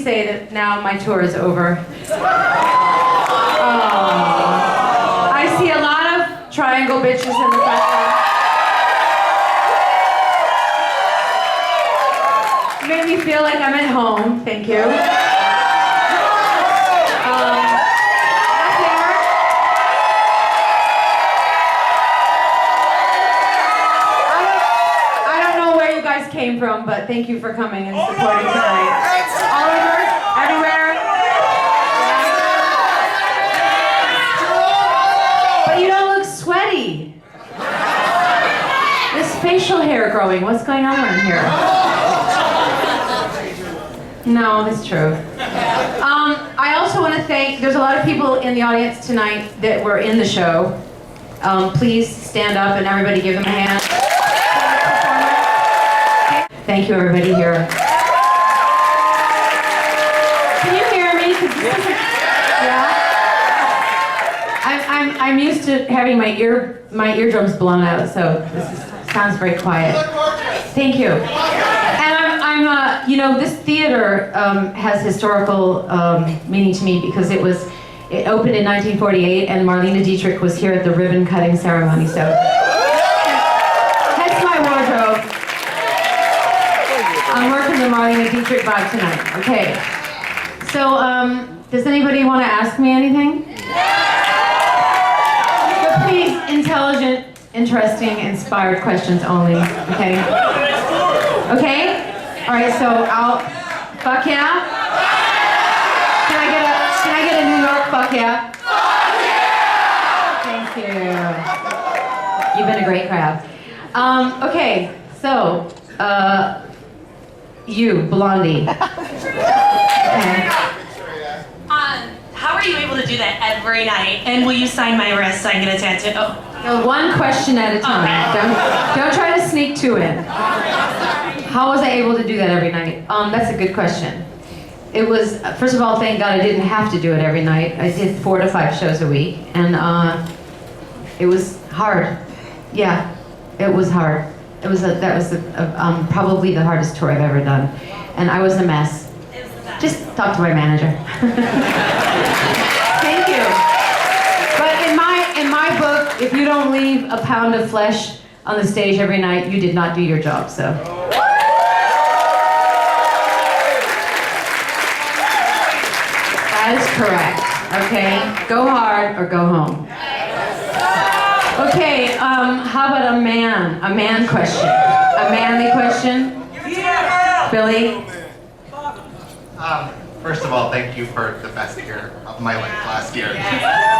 say that now my tour is over. I see a lot of triangle bitches in the front row. Made me feel like I'm at home. Thank you. Came from, but thank you for coming and supporting tonight. Oliver, everywhere. But you don't look sweaty. This facial hair growing, what's going on here? No, that's true. I also want to thank, there's a lot of people in the audience tonight that were in the show. Please stand up and everybody give them a hand. Thank you, everybody here. Can you hear me? Yeah. I'm used to having my eardrums blown out, so this sounds very quiet. Thank you. And I'm you know, this theater has historical meaning to me because it opened in 1948, and Marlene Dietrich was here at the ribbon cutting ceremony. So hence my wardrobe. I'm working the Marlene Dietrich vibe tonight. Okay. So, does anybody want to ask me anything? But please, intelligent, interesting, inspired questions only. Okay? Okay? Alright, so I'll... Fuck yeah? Can I get a New York fuck yeah? Thank you. You've been a great crowd. Okay, so, you, Blondie. Okay. How are you able to do that every night? And will you sign my wrist so I can get a tattoo? Oh. No, one question at a time. Okay. Don't try to sneak two in. How was I able to do that every night? That's a good question. It was, first of all, thank God I didn't have to do it every night. I did 4 to 5 shows a week, and it was hard. Yeah, it was hard. That was probably the hardest tour I've ever done, and I was a mess. Just talk to my manager. Thank you. But in my book, if you don't leave a pound of flesh on the stage every night, you did not do your job. So. That is correct. Okay, go hard or go home. Okay, how about a man question? A manly question? Billy? First of all, thank you for the best year of my life last year.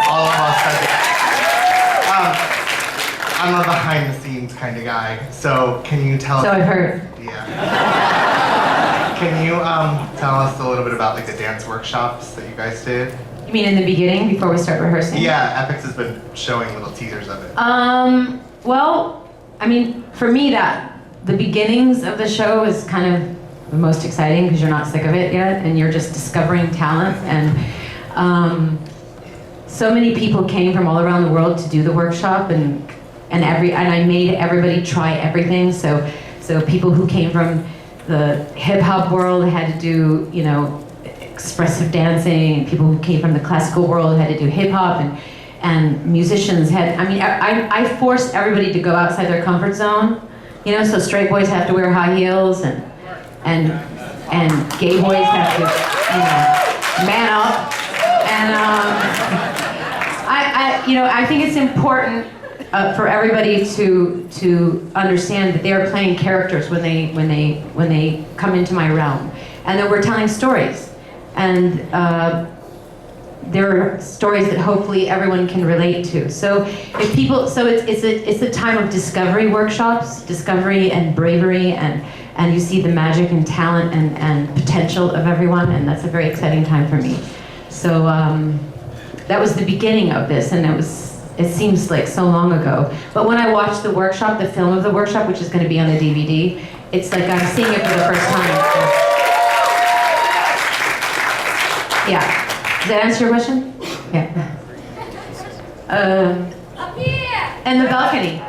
All of us said it. I'm a behind the scenes kind of guy, so can you tell us... So I've heard. Yeah. Can you tell us a little bit about like the dance workshops that you guys did? You mean in the beginning, before we start rehearsing? Yeah, Epix has been showing little teasers of it. Well, I mean, for me, the beginnings of the show is kind of the most exciting because you're not sick of it yet, and you're just discovering talent. And so many people came from all around the world to do the workshop, and I made everybody try everything. So people who came from the hip hop world had to do, you know, expressive dancing, and people who came from the classical world had to do hip hop, and musicians had, I mean, I forced everybody to go outside their comfort zone, you know, so straight boys have to wear high heels, and gay boys have to, you know, man up, and I think it's important for everybody to understand that they are playing characters when they come into my realm, and that we're telling stories. And there are stories that hopefully everyone can relate to. So if people, so it's a time of discovery workshops, discovery and bravery, and you see the magic and talent and potential of everyone, and that's a very exciting time for me. So that was the beginning of this, and it seems like so long ago. But when I watch the workshop, the film of the workshop, which is going to be on the DVD, it's like I'm seeing it for the first time. Yeah. Does that answer your question? Yeah. Up here! And the balcony.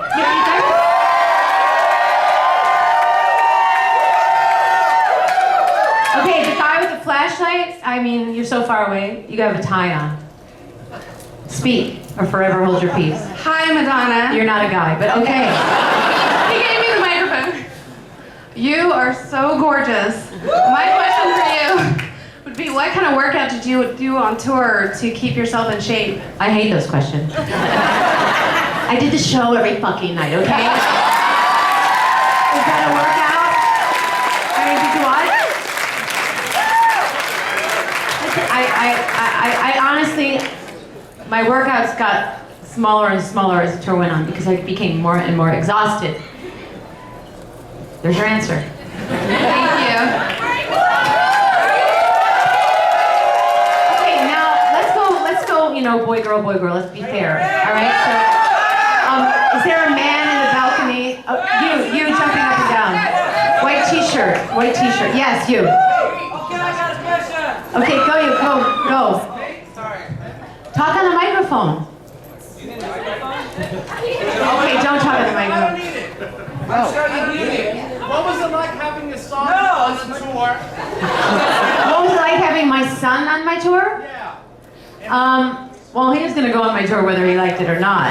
Okay, the guy with the flash flashlight? I mean, you're so far away. You have a tie on. Speak, or forever hold your peace. Hi, Madonna. You're not a guy, but okay. He gave me the microphone. You are so gorgeous. My question for you would be, what kind of workout did you do on tour to keep yourself in shape? I hate those questions. I did the show every fucking night, okay? Is that a workout? I mean, did you watch? I honestly, my workouts got smaller and smaller as the tour went on because I became more and more exhausted. There's your answer. Thank you. Okay, now let's go, you know, boy, girl, let's be fair, all right? So, is there a man in the balcony? Oh, you jumping up and down. White t-shirt, yes, you. Okay, go. Talk on the microphone. Okay, don't talk on the microphone. What was it like having your son on the tour? What was it like having my son on my tour? Yeah. Well, he was going to go on my tour whether he liked it or not.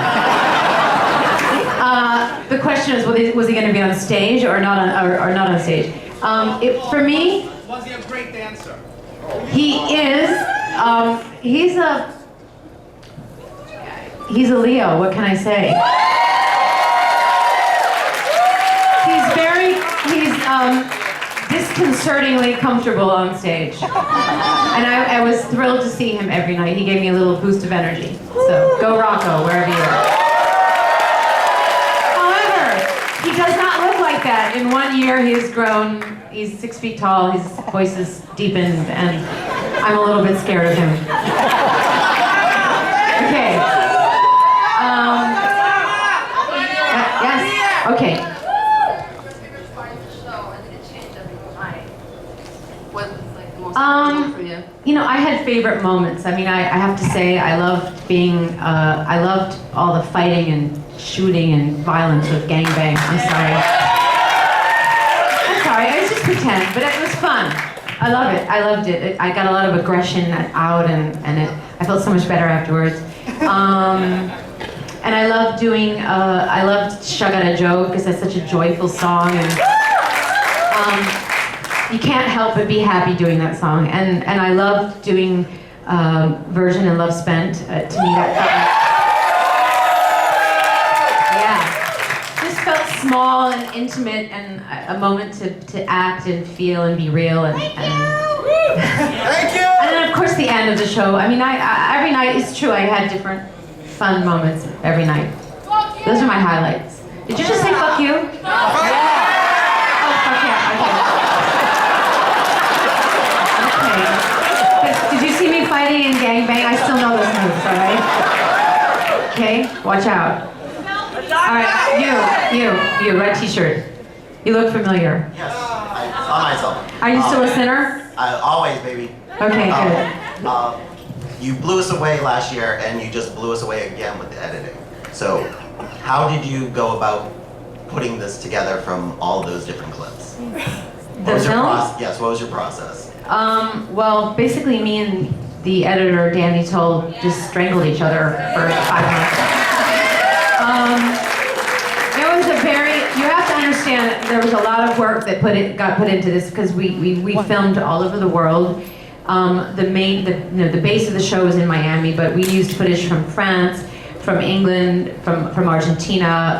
The question is, was he going to be on stage or not on stage? For me, Was he a great dancer? he is. He's a Leo. What can I say? He's disconcertingly comfortable on stage, and I was thrilled to see him every night. He gave me a little boost of energy. So go Rocco, wherever you are. However, he does not look like that. In 1 year, he has grown. He's 6 feet tall. His voice has deepened, and I'm a little bit scared of him. Okay. Yes. Okay. You know, I had favorite moments. I mean, I have to say, I loved all the fighting and shooting and violence with gangbang. I'm sorry, I was just pretend, but it was fun. I love it, I loved it. I got a lot of aggression out and I felt so much better afterwards. And I loved I loved Shagada Joe because that's such a joyful song, and you can't help but be happy doing that song. And I loved doing Version and Love Spent. To me, yeah, just felt small and intimate and a moment to act and feel and be real and Thank you! and then of course the end of the show. I mean, every night, it's true, I had different fun moments every night. Those are my highlights. Did you just say fuck you? Oh, fuck yeah, okay. Did you see me fighting in gangbang? I still know those moves, alright? Okay, watch out. Alright, you, red t-shirt. You look familiar. Yes, I saw myself. Are you still a sinner? Always, baby. Okay, good. You blew us away last year, and you just blew us away again with the editing. So, how did you go about putting this together from all those different clips? The film? Yes, what was your process? Well, basically me and the editor, Danny Toll, just strangled each other for 5 months. It was a you have to understand that there was a lot of work that got put into this because we filmed all over the world. The base of the show was in Miami, but we used footage from France, from England, from Argentina,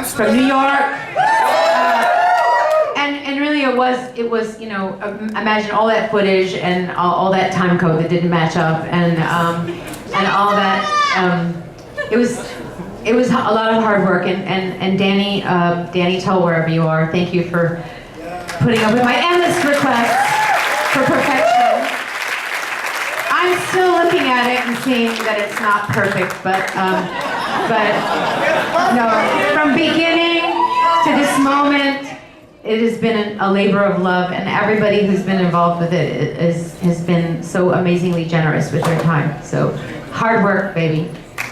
from New York. And really it was, you know, imagine all that footage and all that time code that didn't match up and all that, it was a lot of hard work and Danny Toll, wherever you are, thank you for putting up with my endless requests for perfection. I'm still looking at it and seeing that it's not perfect, but no, from beginning to this moment, it has been a labor of love, and everybody who's been involved with it has been so amazingly generous with their time. So, hard work, baby,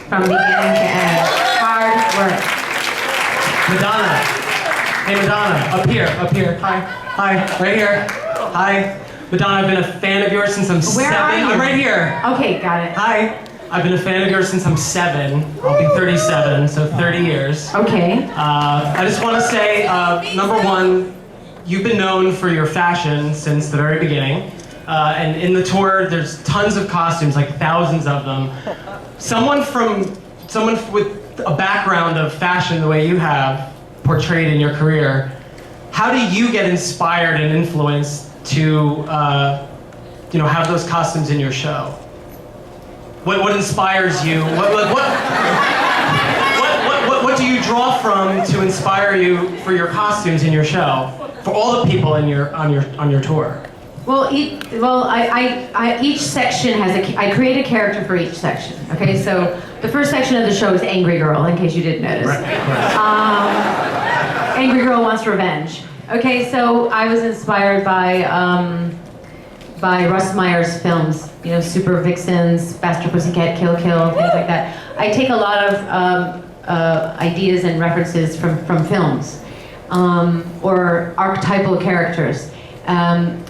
from beginning to end. Hard work. Madonna. Hey, Madonna. Up here. Hi. Right here. Hi. Madonna, I've been a fan of yours since I'm Where 7. are you? I'm right here. Okay, got it. Hi. I've been a fan of yours since I'm 7. I'll be 37, so 30 years. Okay. I just want to say, number one, you've been known for your fashion since the very beginning. And in the tour, there's tons of costumes, like thousands of them. Someone with a background of fashion the way you have portrayed in your career, how do you get inspired and influenced to have those costumes in your show? What inspires you? What do you draw from to inspire you for your costumes in your show? For all the people on your tour? Well, each section has I create a character for each section. Okay, so the first section of the show is Angry Girl, in case you didn't notice. Right, of course. Angry Girl wants revenge. Okay, so I was inspired by Russ Meyer's films. You know, Super Vixens, Faster Pussycat, Kill Kill, things like that. I take a lot of ideas and references from films or archetypal characters.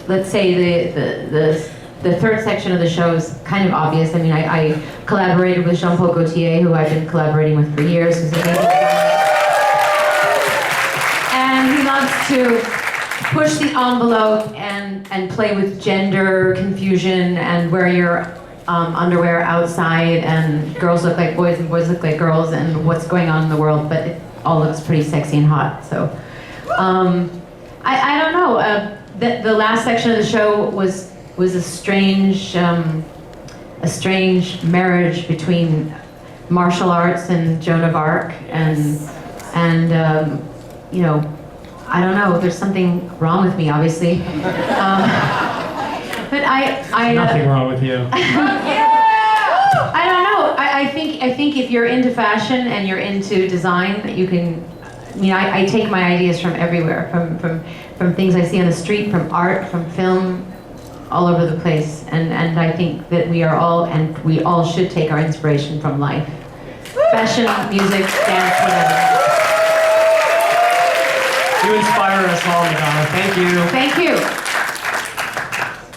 Let's say the third section of the show is kind of obvious. I mean, I collaborated with Jean-Paul Gaultier, who I've been collaborating with for years. Who's a amazing designer. And he loves to push the envelope and play with gender confusion and wear your underwear outside, and girls look like boys and boys look like girls, and what's going on in the world, but it all looks pretty sexy and hot. So I don't know. The last section of the show was a strange marriage between martial arts and Joan of Arc, and I don't know. There's something wrong with me, obviously. But Nothing wrong with you. I don't know. I think if you're into fashion and you're into design, that you can. I take my ideas from everywhere, from things I see on the street, from art, from film, all over the place. And I think that we all should take our inspiration from life. Fashion, music, dance, whatever. You inspire us all, Madonna. Thank you. Thank you.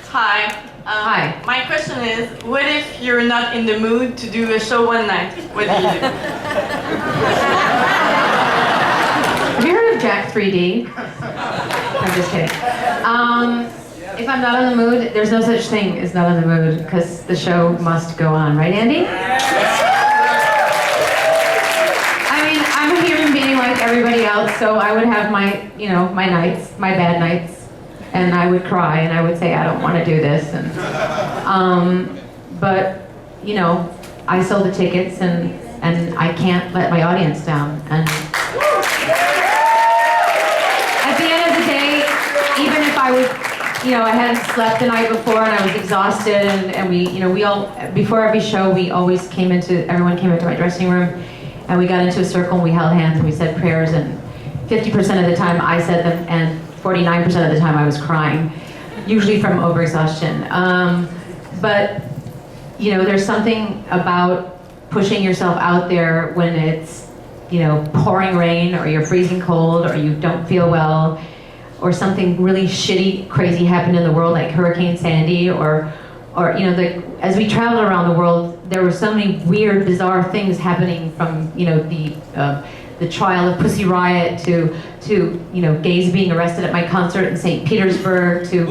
Hi. Hi. My question is, what if you're not in the mood to do a show one night? What do you do? Have you heard of Jack 3D? I'm just kidding. If I'm not in the mood, there's no such thing as not in the mood, because the show must go on, right, Andy? I mean, I'm a human being like everybody else, so I would have my nights, my bad nights, and I would cry and I would say I don't want to do this, and but I sold the tickets, and I can't let my audience down, and at the end of the day, even if I would, I hadn't slept the night before and I was exhausted, and we all, before every show, everyone came into my dressing room, and we got into a circle and we held hands and we said prayers, and 50% of the time I said them, and 49% of the time I was crying, usually from overexhaustion. But there's something about pushing yourself out there when it's pouring rain, or you're freezing cold, or you don't feel well, or something really shitty, crazy happened in the world, like Hurricane Sandy, or as we traveled around the world, there were so many weird, bizarre things happening, from the trial of Pussy Riot to gays being arrested at my concert in St. Petersburg, to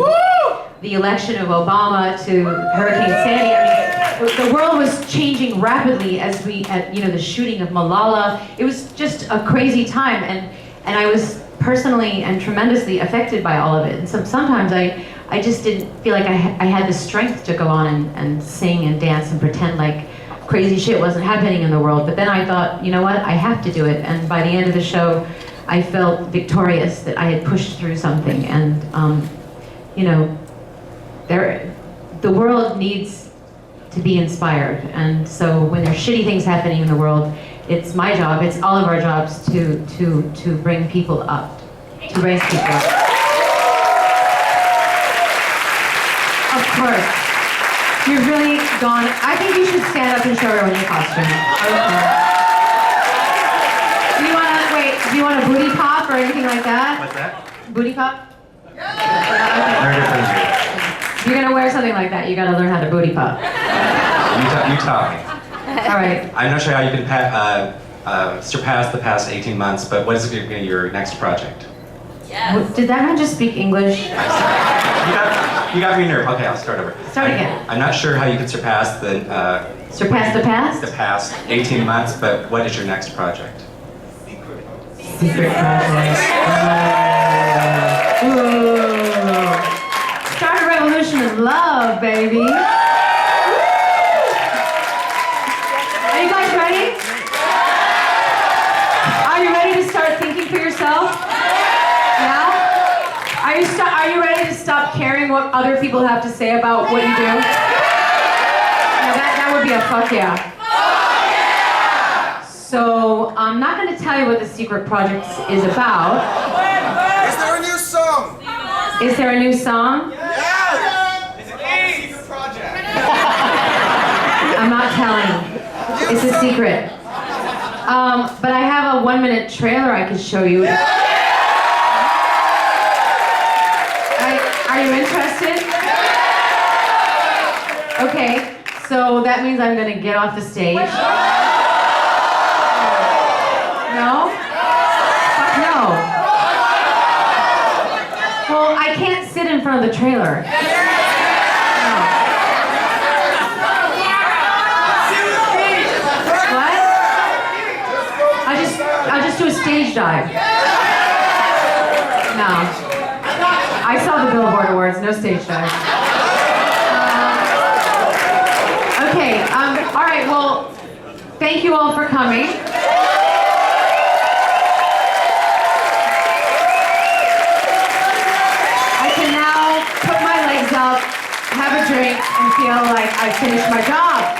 the election of Obama, to Hurricane Sandy. I mean, the world was changing rapidly as the shooting of Malala. It was just a crazy time, and I was personally and tremendously affected by all of it. And sometimes I just didn't feel like I had the strength to go on and sing and dance and pretend like crazy shit wasn't happening in the world. But then I thought, you know what, I have to do it. And by the end of the show, I felt victorious that I had pushed through something. And the world needs to be inspired. And so when there's shitty things happening in the world, it's my job, it's all of our jobs to bring people up, to raise people up. Of course. You've really gone, I think you should stand up and show everyone your costume. Okay. Do you want a booty pop or anything like that? What's that? Booty pop? Very different. you're gonna wear something like that, you gotta learn how to booty pop. You taught me. All right. I'm not sure how you can surpass the past 18 months, but what is going to be your next project? Did that man just speak English? You got me nervous. Okay, I'll start over. Start again. I'm not sure how you can surpass the Surpass the past? the past 18 months, but what is your next project? Secret project. Ooh. Start a revolution of love, baby. Are you guys ready? Are you ready to start thinking for yourself? Yeah? Are you ready to stop caring what other people have to say about what you do? Yeah, that would be a fuck yeah. So I'm not going to tell you what the secret project is about. Is there a new song? Is there a new song? Yes! Is it called The Secret Project? I'm not telling. It's a secret. But I have a 1-minute trailer I can show you. Are you interested? Okay, so that means I'm going to get off the stage. No? Fuck no. Well, I can't sit in front of the trailer. No. What? I'll just do a stage dive. No. I saw the Billboard Awards, no stage dive. Okay, all right, well, thank you all for coming. I can now put my legs up, have a drink, and feel like I finished my job.